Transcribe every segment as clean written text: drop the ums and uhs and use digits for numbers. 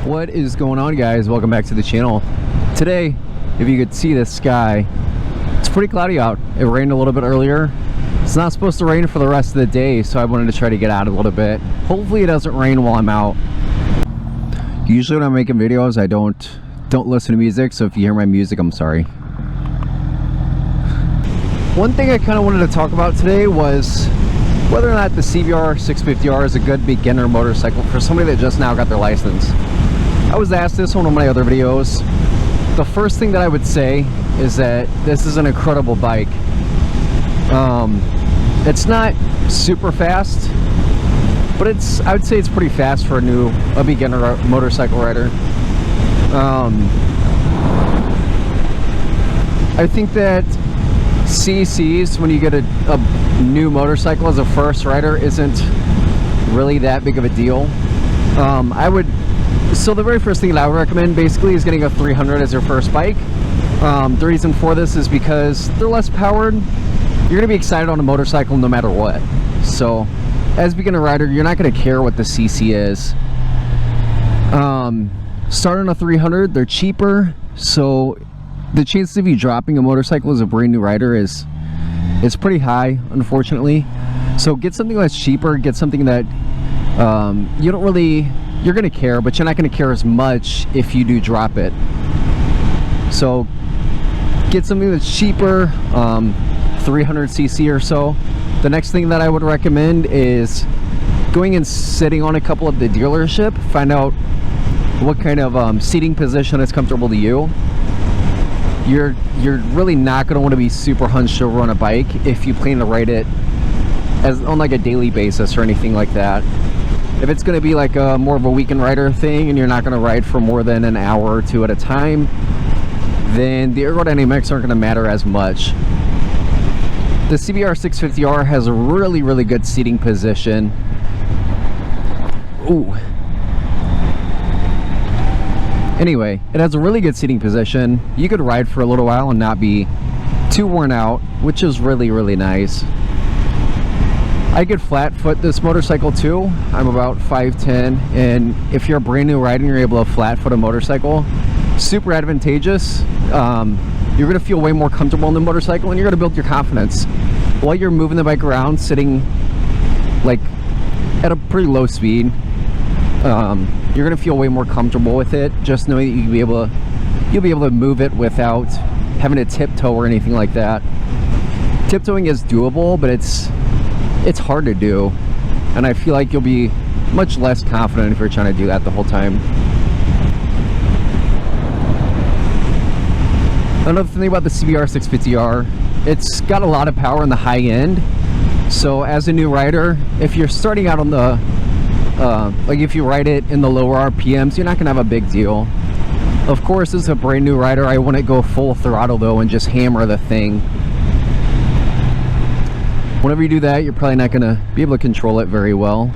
What is going on, guys? Welcome back to the channel. Today, if you could see the sky, it's pretty cloudy out. It rained a little bit earlier. It's not supposed to rain for the rest of the day, so I wanted to try to get out a little bit. Hopefully it doesn't rain while I'm out. Usually when I'm making videos, I don't listen to music, so if you hear my music, I'm sorry. One thing I kind of wanted to talk about today was whether or not the CBR650R is a good beginner motorcycle for somebody that just now got their license. I was asked this on one of my other videos. The first thing that I would say is that this is an incredible bike. It's not super fast, but I would say it's pretty fast for a beginner motorcycle rider. I think that CCs, when you get a new motorcycle as a first rider, isn't really that big of a deal. So the very first thing that I would recommend basically is getting a 300 as your first bike. The reason for this is because they're less powered. You're gonna be excited on a motorcycle no matter what. So as a beginner rider, you're not gonna care what the CC is. Start on a 300, they're cheaper, so the chances of you dropping a motorcycle as a brand new rider is pretty high, unfortunately. So get something that's cheaper, get something that you're gonna care, but you're not gonna care as much if you do drop it. So get something that's cheaper, 300cc or so. The next thing that I would recommend is going and sitting on a couple at the dealership. Find out what kind of seating position is comfortable to you. You're really not going to want to be super hunched over on a bike if you plan to ride it on like a daily basis or anything like that. If it's going to be like more of a weekend rider thing and you're not going to ride for more than an hour or two at a time, then the ergodynamics aren't going to matter as much. The CBR650R has a really good seating position. Ooh. Anyway, it has a really good seating position. You could ride for a little while and not be too worn out, which is really nice. I could flat foot this motorcycle too. I'm about 5'10", and if you're a brand new rider and you're able to flat foot a motorcycle, super advantageous. You're gonna feel way more comfortable on the motorcycle, and you're gonna build your confidence while you're moving the bike around, sitting like at a pretty low speed. You're gonna feel way more comfortable with it, just knowing that you'll be able to move it without having to tiptoe or anything like that. Tiptoeing is doable, but it's hard to do, and I feel like you'll be much less confident if you're trying to do that the whole time. Another thing about the CBR650R, it's got a lot of power in the high end. So as a new rider, if you're starting out on the like if you ride it in the lower RPMs, you're not gonna have a big deal. Of course, as a brand new rider, I wouldn't go full throttle though and just hammer the thing. Whenever you do that, you're probably not gonna be able to control it very well.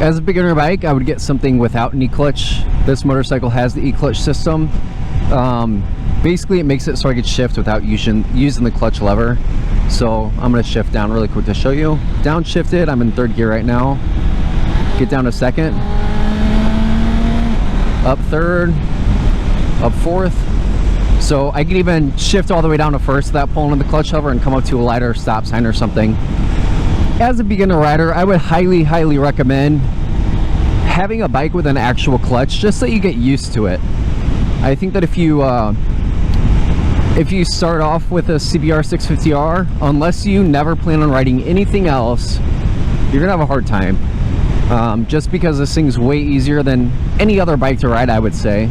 As a beginner bike, I would get something without an e-clutch. This motorcycle has the e-clutch system. Basically, it makes it so I could shift without using the clutch lever. So I'm going to shift down really quick to show you. Downshifted, I'm in third gear right now. Get down to second. Up third. Up fourth. So I can even shift all the way down to first without pulling on the clutch lever and come up to a lighter stop sign or something. As a beginner rider, I would highly recommend having a bike with an actual clutch, just so you get used to it. I think that if you start off with a CBR650R, unless you never plan on riding anything else, you're gonna have a hard time. Just because this thing's way easier than any other bike to ride, I would say.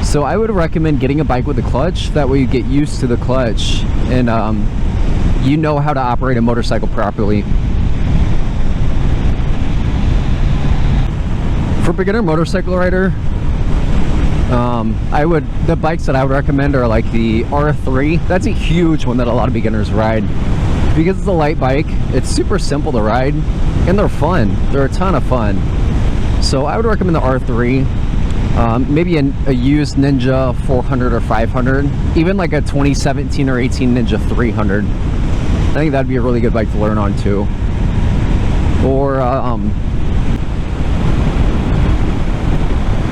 So I would recommend getting a bike with a clutch. That way you get used to the clutch and you know how to operate a motorcycle properly. For beginner motorcycle rider, the bikes that I would recommend are like the R3. That's a huge one that a lot of beginners ride. because it's a light bike, it's super simple to ride, and they're fun. They're a ton of fun. So I would recommend the R3. Maybe a used Ninja 400 or 500, even like a 2017 or 18 Ninja 300. I think that'd be a really good bike to learn on too. Or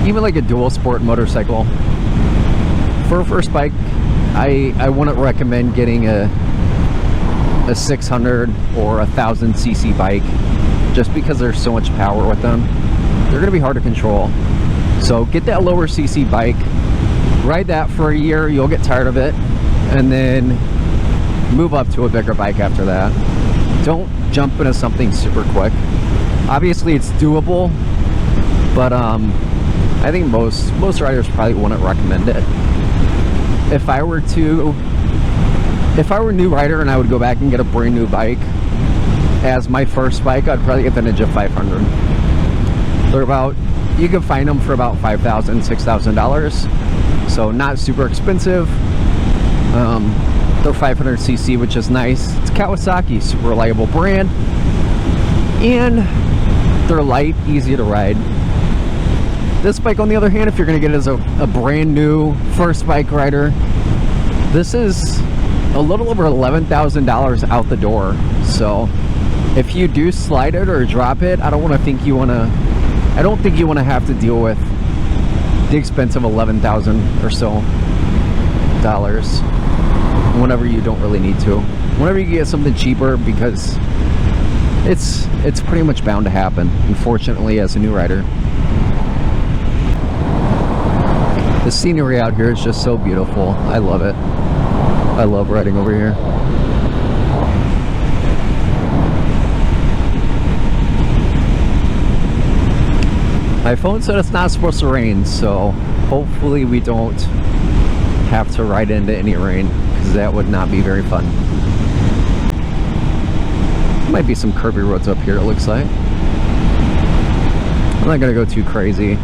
even like a dual sport motorcycle. For a first bike, I wouldn't recommend getting a 600 or 1000cc bike, just because there's so much power with them. They're gonna be hard to control. So get that lower cc bike, ride that for a year, you'll get tired of it, and then move up to a bigger bike after that. Don't jump into something super quick. Obviously it's doable, but I think most riders probably wouldn't recommend it. If I were a new rider and I would go back and get a brand new bike as my first bike, I'd probably get the Ninja 500. They're about, you can find them for about $5,000, $6,000, so not super expensive. They're 500cc, which is nice. It's Kawasaki, super reliable brand, and they're light, easy to ride. This bike, on the other hand, if you're going to get it as a brand new first bike rider, this is a little over $11,000 out the door. So if you do slide it or drop it, I don't think you want to have to deal with the expense of $11,000 or so dollars whenever you don't really need to. Whenever you get something cheaper, because it's pretty much bound to happen, unfortunately, as a new rider. The scenery out here is just so beautiful. I love it. I love riding over here. My phone said it's not supposed to rain, so hopefully we don't have to ride into any rain, because that would not be very fun. Might be some curvy roads up here, it looks like. I'm not gonna go too crazy.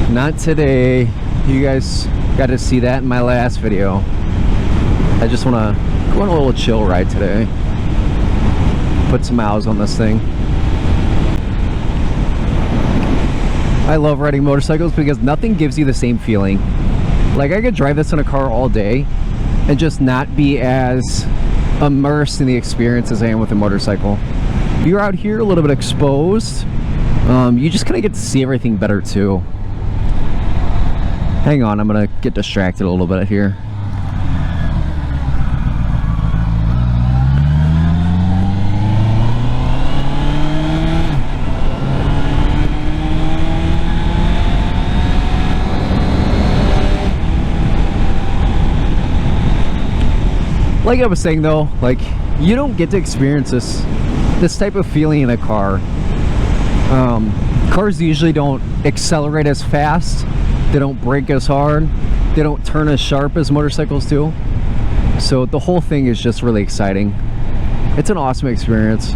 Not today. You guys got to see that in my last video. I just want to go on a little chill ride today. Put some miles on this thing. I love riding motorcycles because nothing gives you the same feeling. Like, I could drive this in a car all day and just not be as immersed in the experience as I am with a motorcycle. You're out here a little bit exposed. You just kind of get to see everything better too. Hang on, I'm gonna get distracted a little bit here. Like I was saying though, like, you don't get to experience this type of feeling in a car. Cars usually don't accelerate as fast. They don't brake as hard. They don't turn as sharp as motorcycles do. So the whole thing is just really exciting. It's an awesome experience.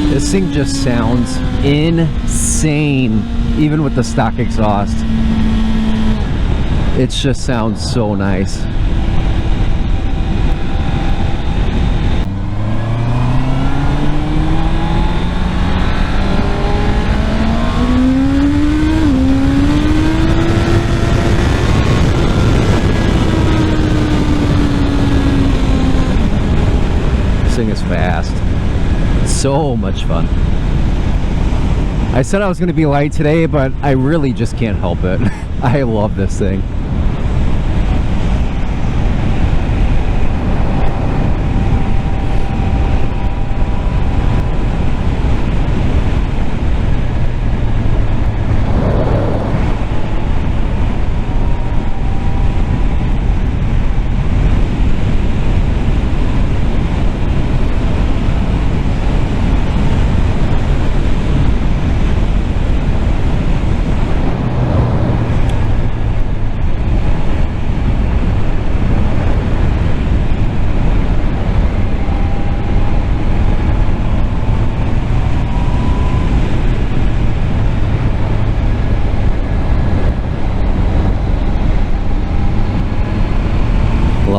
This thing just sounds insane, even with the stock exhaust. It just sounds so nice. This thing is fast. So much fun. I said I was going to be light today, but I really just can't help it. I love this thing.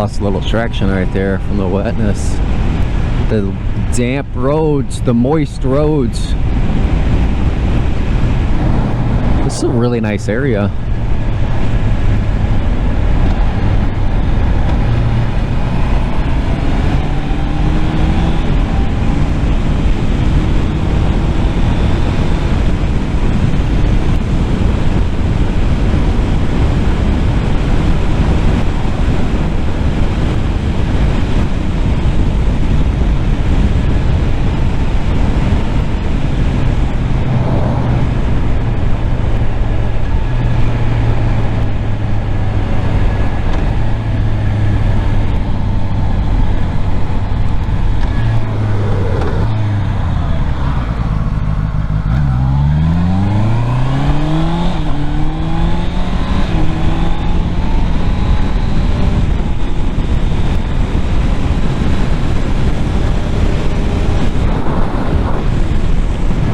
lost a little traction right there from the wetness. The damp roads, the moist roads. This is a really nice area.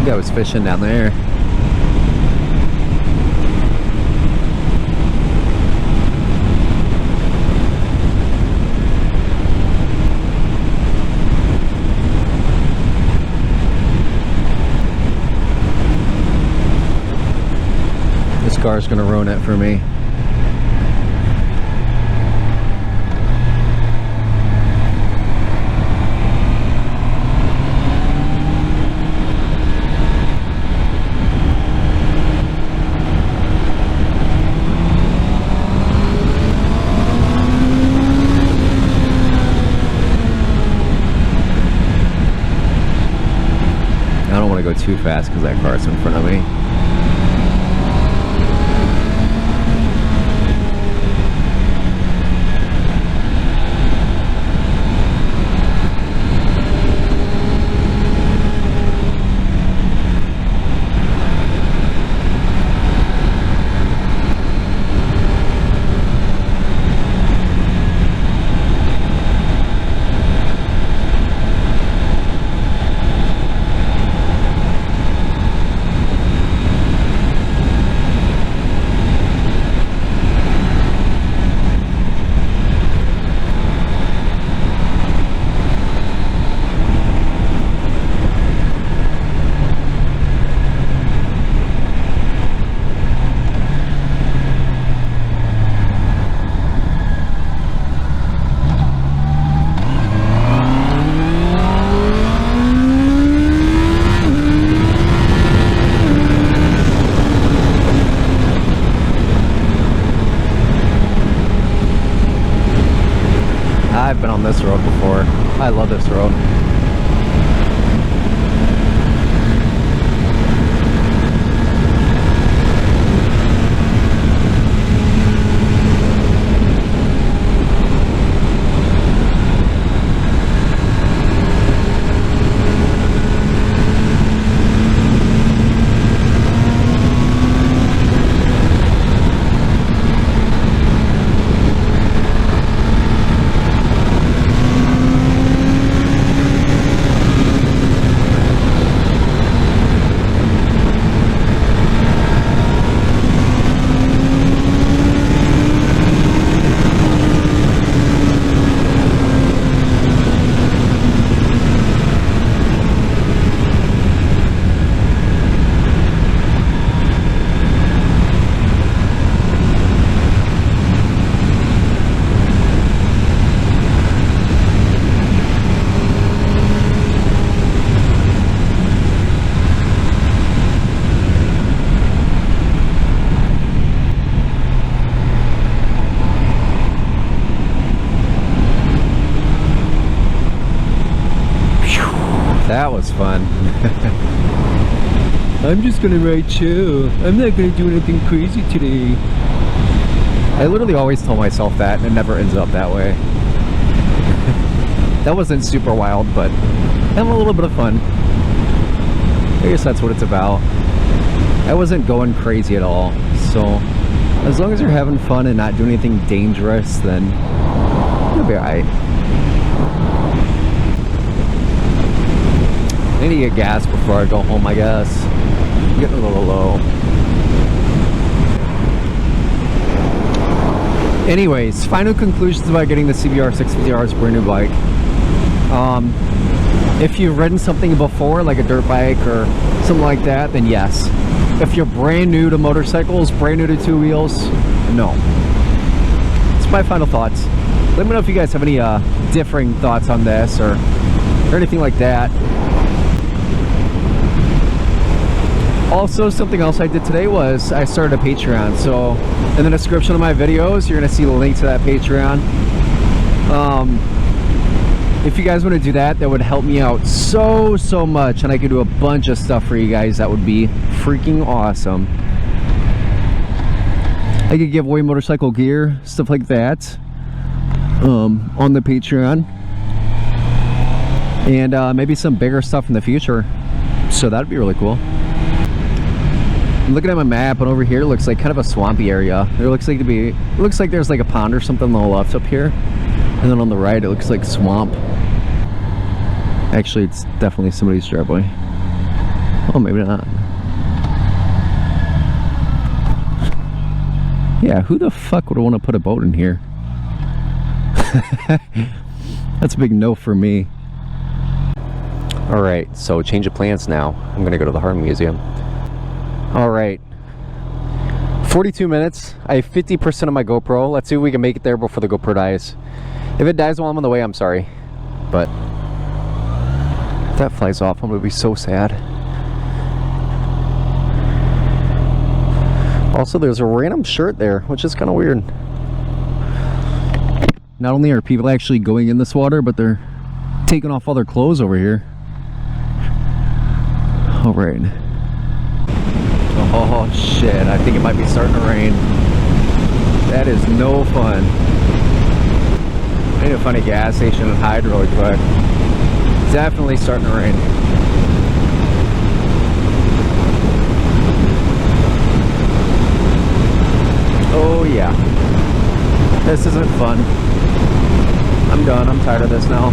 I was fishing down there. This car's gonna ruin it for me. Go too fast because that car's in front of me. I've been on this road before. I love this road. That was fun. I'm just gonna ride chill. I'm not gonna do anything crazy today. I literally always tell myself that, and it never ends up that way. That wasn't super wild, but having a little bit of fun. I guess that's what it's about. I wasn't going crazy at all, so as long as you're having fun and not doing anything dangerous, then you'll be alright. I need to get gas before I go home, I guess. I'm getting a little low. Anyways, final conclusions about getting the CBR650R's brand new bike. If you've ridden something before, like a dirt bike or something like that, then yes. If you're brand new to motorcycles, brand new to two wheels, no. It's my final thoughts. Let me know if you guys have any differing thoughts on this or anything like that. Also, something else I did today was I started a Patreon. So in the description of my videos, you're gonna see the link to that Patreon. If you guys want to do that, that would help me out so much, and I could do a bunch of stuff for you guys. That would be freaking awesome. I could give away motorcycle gear, stuff like that, on the Patreon, and maybe some bigger stuff in the future. So that'd be really cool. I'm looking at my map, and over here looks like kind of a swampy area. There looks like there's like a pond or something on the left up here, and then on the right it looks like swamp. Actually, it's definitely somebody's driveway. Oh, maybe not. Yeah, who the fuck would want to put a boat in here? That's a big no for me. Alright, so change of plans now. I'm gonna go to the Heart Museum. Alright. 42 minutes. I have 50% of my GoPro. Let's see if we can make it there before the GoPro dies. If it dies while I'm on the way, I'm sorry. But if that flies off, I'm gonna be so sad. Also, there's a random shirt there, which is kind of weird. Not only are people actually going in this water, but they're taking off all their clothes over here. All right. Oh shit, I think it might be starting to rain. That is no fun. I need to find a gas station and hide really quick. Definitely starting to rain. Oh yeah. This isn't fun. I'm done. I'm tired of this now.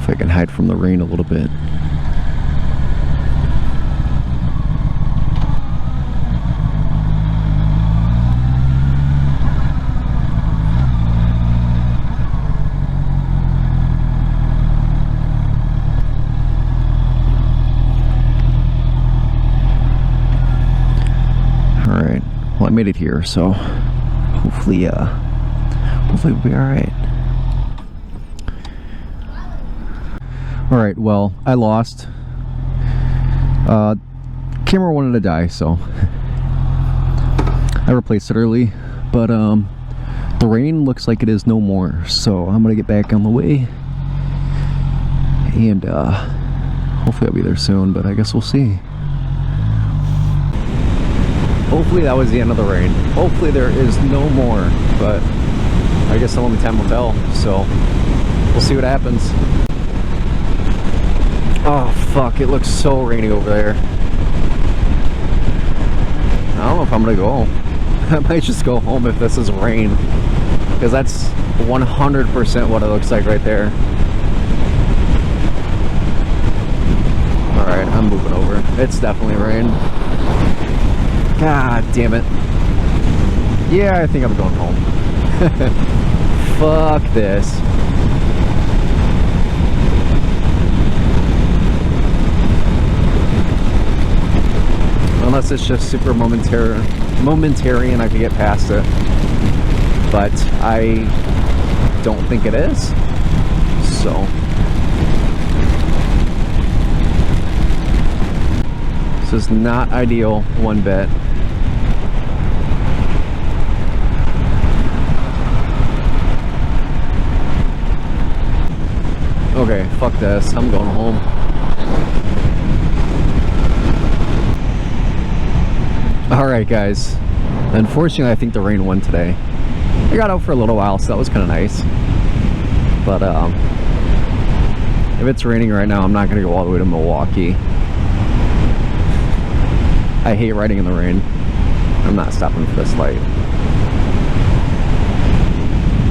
I can hide from the rain a little bit. Alright, well I made it here, so hopefully we'll be alright. Alright, well, I lost. Camera wanted to die, so I replaced it early, but the rain looks like it is no more, so I'm gonna get back on the way, and hopefully I'll be there soon, but I guess we'll see. Hopefully that was the end of the rain. Hopefully there is no more, but I guess only time will tell, so we'll see what happens. Oh fuck, it looks so rainy over there. I don't know if I'm gonna go home. I might just go home if this is rain, because that's 100% what it looks like right there. Alright, I'm moving over. It's definitely rain. God damn it. Yeah, I think I'm going home. Fuck this. Unless it's just super momentary and I can get past it. But I don't think it is. So this is not ideal one bit. Okay, fuck this. I'm going home. Alright guys, unfortunately I think the rain won today. I got out for a little while, so that was kind of nice. But if it's raining right now, I'm not going to go all the way to Milwaukee. I hate riding in the rain. I'm not stopping for this light.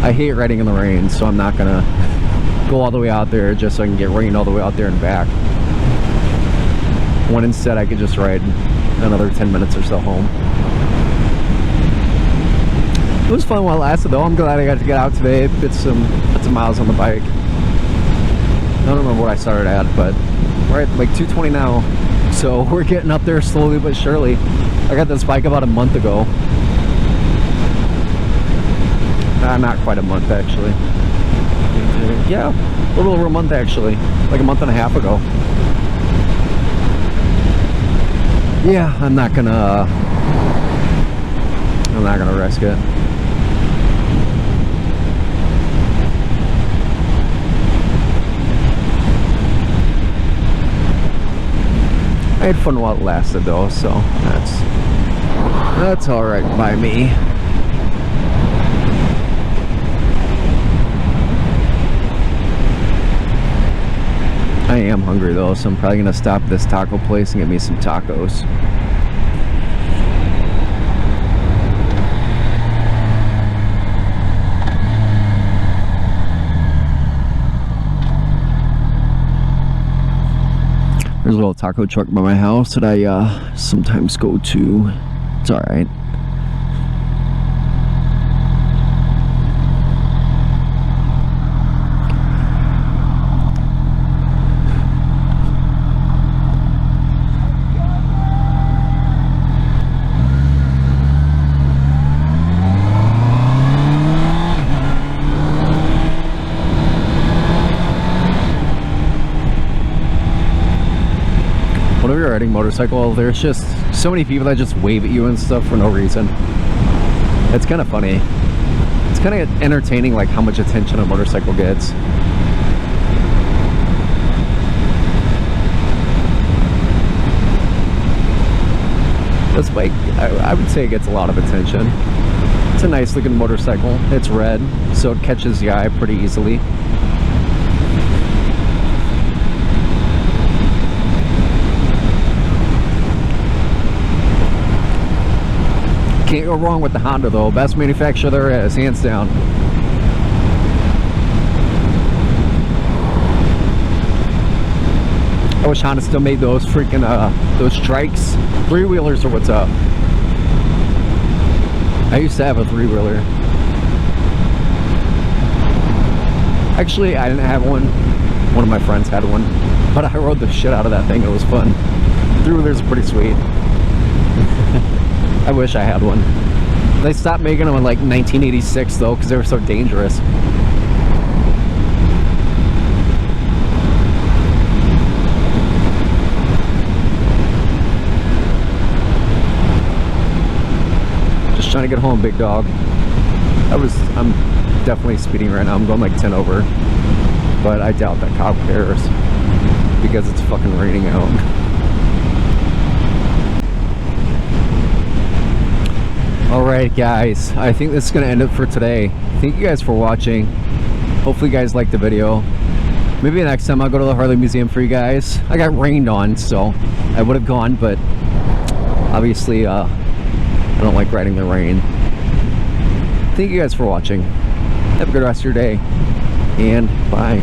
I hate riding in the rain, so I'm not going to go all the way out there just so I can get rained all the way out there and back. When instead I could just ride another 10 minutes or so home. It was fun while it lasted though. I'm glad I got to get out today, get some miles on the bike. I don't remember what I started at, but we're at like 220 now. So we're getting up there slowly but surely. I got this bike about a month ago. Not quite a month actually. Yeah, a little over a month actually. Like a month and a half ago. Yeah, I'm not gonna risk it. I had fun while it lasted though, so that's all right by me. I am hungry though, so I'm probably gonna stop at this taco place and get me some tacos. There's a little taco truck by my house that I sometimes go to. It's alright. Whenever you're riding a motorcycle, there's just so many people that just wave at you and stuff for no reason. It's kind of funny. It's kind of entertaining, like how much attention a motorcycle gets. This bike, I would say it gets a lot of attention. It's a nice looking motorcycle. It's red, so it catches the eye pretty easily. Can't go wrong with the Honda though. Best manufacturer there is, hands down. I wish Honda still made those freaking those strikes. Three-wheelers are what's up. I used to have a three-wheeler. Actually, I didn't have one. One of my friends had one, but I rode the shit out of that thing. It was fun. Three-wheelers are pretty sweet. I wish I had one. They stopped making them in like 1986 though, because they were so dangerous. Just trying to get home, big dog. I'm definitely speeding right now. I'm going like 10 over, but I doubt that cop cares because it's fucking raining out. Alright guys, I think this is going to end it for today. Thank you guys for watching. Hopefully you guys liked the video. Maybe next time I'll go to the Harley Museum for you guys. I got rained on, so I would have gone, but obviously I don't like riding the rain. Thank you guys for watching. Have a good rest of your day, and bye.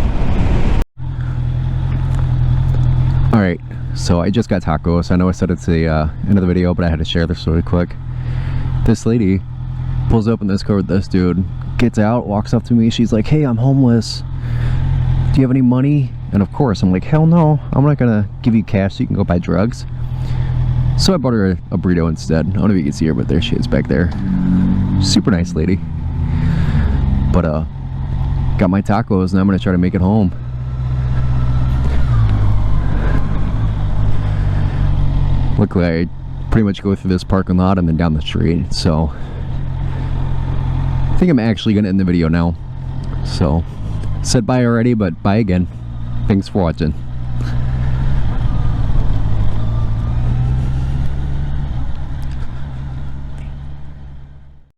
Alright, so I just got tacos. I know I said it's the end of the video, but I had to share this really quick. This lady pulls up in this car with this dude, gets out, walks up to me, she's like, hey, I'm homeless, do you have any money? And of course I'm like, hell no, I'm not gonna give you cash so you can go buy drugs. So I bought her a burrito instead. I don't know if you can see her, but there she is back there. Super nice lady. But got my tacos and I'm gonna try to make it home. Luckily I pretty much go through this parking lot and then down the street, so I think I'm actually gonna end the video now. So said bye already, but bye again. Thanks for watching.